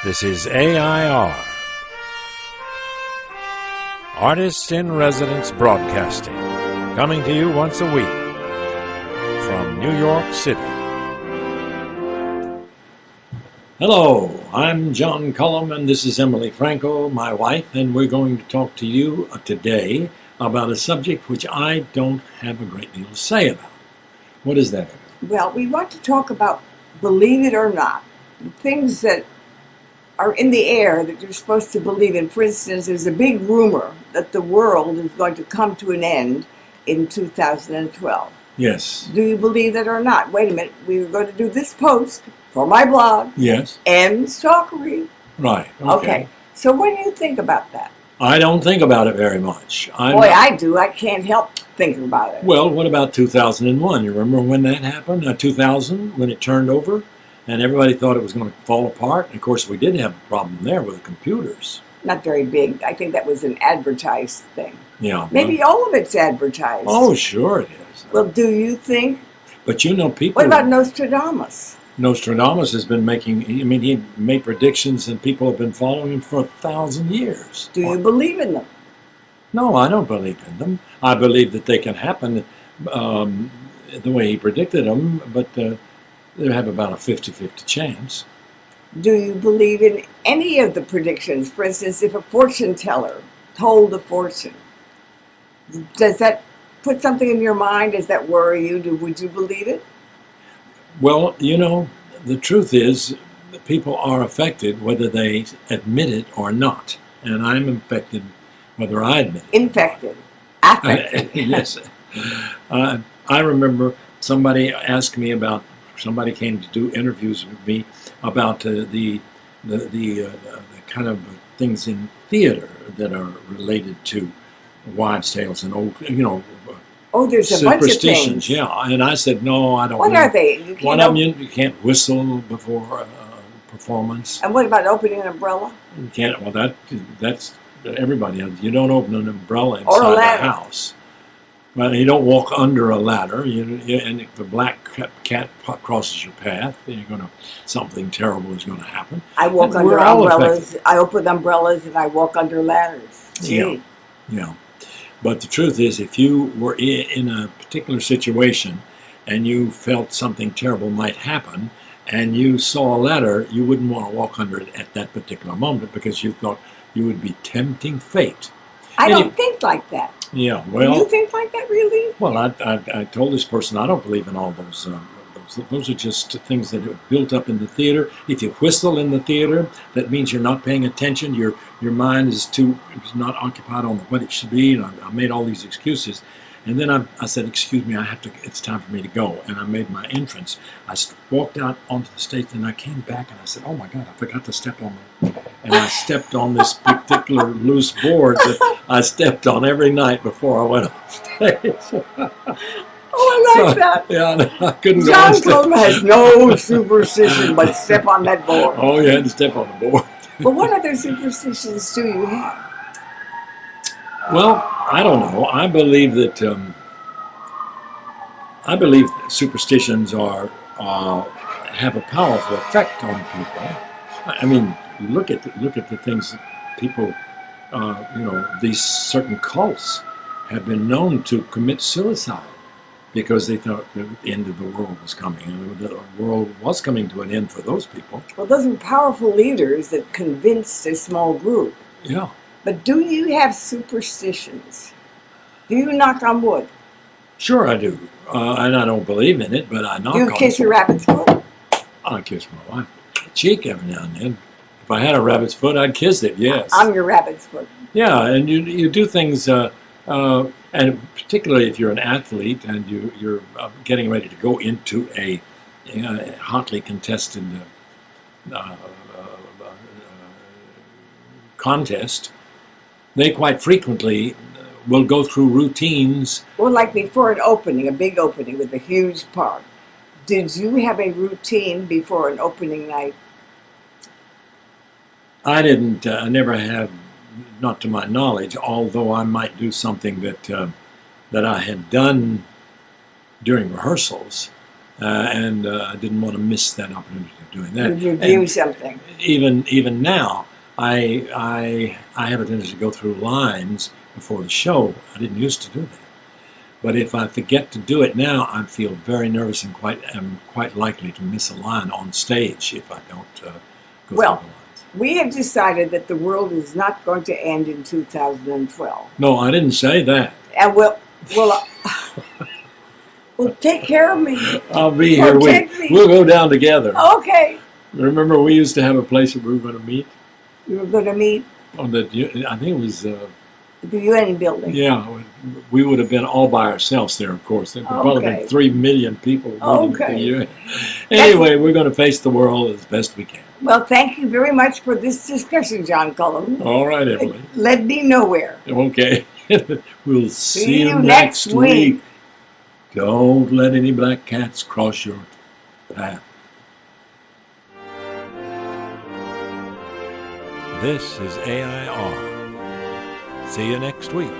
This is AI.R. Artists in Residence Broadcasting, coming to you once a week from New York City. Hello, I'm John Cullum, and this is Emily Franco, my wife, and we're going to talk to you today about a subject which I don't have a great deal to say about. What is that? Well, we want to talk about, believe it or not, things that are in the air that you're supposed to believe in. For instance, there's a big rumor that the world is going to come to an end in 2012. Yes. Do you believe that or not? Wait a minute, we were going to do this post for my blog. Yes. And stalkery. Right. Okay. So what do you think about that? I don't think about it very much. I do. I can't help thinking about it. Well, what about 2001? You remember when that happened? 2000, when it turned over? And everybody thought it was going to fall apart. And of course, we did have a problem there with the computers. Not very big. I think that was an advertised thing. Yeah. Maybe all of it's advertised. Oh, sure it is. Well, do you think? But you know, people... What about Nostradamus? Nostradamus has been making... he made predictions and people have been following him for 1,000 years. Do you believe in them? No, I don't believe in them. I believe that they can happen the way he predicted them, but... they have about a 50-50 chance. Do you believe in any of the predictions? For instance, if a fortune teller told a fortune, does that put something in your mind? Does that worry you? Would you believe it? Well, you know, the truth is that people are affected whether they admit it or not. And I'm affected whether I admit it. Infected. Affected. Yes. I remember somebody asked me about... Somebody came to do interviews with me about the kind of things in theater that are related to wives' tales and old, Oh, there's a bunch of superstitions. things. Yeah, and I said no, I don't. What are they? One of them, you can't whistle before a performance. And what about opening an umbrella? You can't. Well, that's everybody. You don't open an umbrella inside the house. Well, you don't walk under a ladder, and if the black cat crosses your path, then something terrible is going to happen. I walk under umbrellas. I open umbrellas and I walk under ladders. Gee. Yeah. But the truth is, if you were in a particular situation and you felt something terrible might happen, and you saw a ladder, you wouldn't want to walk under it at that particular moment because you thought you would be tempting fate. I don't think like that. Yeah, well... Do you think like that, really? Well, I told this person I don't believe in all those. Those are just things that are built up in the theater. If you whistle in the theater, that means you're not paying attention. Your mind is not occupied on what it should be. And I made all these excuses. And then I said, excuse me, it's time for me to go. And I made my entrance. I walked out onto the stage, and I came back, and I said, oh, my God, I forgot to step on it. And I stepped on this particular loose board that I stepped on every night before I went on stage. Oh, I like that. Yeah, I couldn't John go on Cullum has no superstition but step on that board. Oh, you had to step on the board. But what other superstitions do you have? Well, I don't know. I believe that superstitions have a powerful effect on people. I mean, look at the things that people, these certain cults have been known to commit suicide because they thought the end of the world was coming, and the world was coming to an end for those people. Well, those are powerful leaders that convinced a small group. Yeah. But do you have superstitions? Do you knock on wood? Sure I do. And I don't believe in it, but I knock on it. Do you kiss your rabbit's foot? I kiss my wife on the cheek every now and then. If I had a rabbit's foot, I'd kiss it, yes. I'm your rabbit's foot. Yeah, and you do things, and particularly if you're an athlete and you're getting ready to go into a hotly contested contest, they quite frequently will go through routines. Well, like before an opening, a big opening with a huge park. Did you have a routine before an opening night? I didn't. I never have, not to my knowledge. Although I might do something that I had done during rehearsals, and I didn't want to miss that opportunity of doing To that. review And something. even now, I have a tendency to go through lines before the show. I didn't used to do that. But if I forget to do it now, I feel very nervous and am quite likely to miss a line on stage if I don't go through the Well, lines. we have decided that the world is not going to end in 2012. No, I didn't say that. And well, take care of me. I'll be here. Protect me. We'll go down together. Okay. Remember, we used to have a place where we were going to meet You were going to meet on the. I think it was. the UN building. Yeah, we would have been all by ourselves there. Of course, there would probably been Okay. 3 million people meeting at the Okay. UN. Anyway, we're going to face the world as best we can. Well, thank you very much for this discussion, John Cullum. All right, Emily. It led me nowhere. Okay. We'll see you next week. Don't let any black cats cross your path. This is AI.R. See you next week.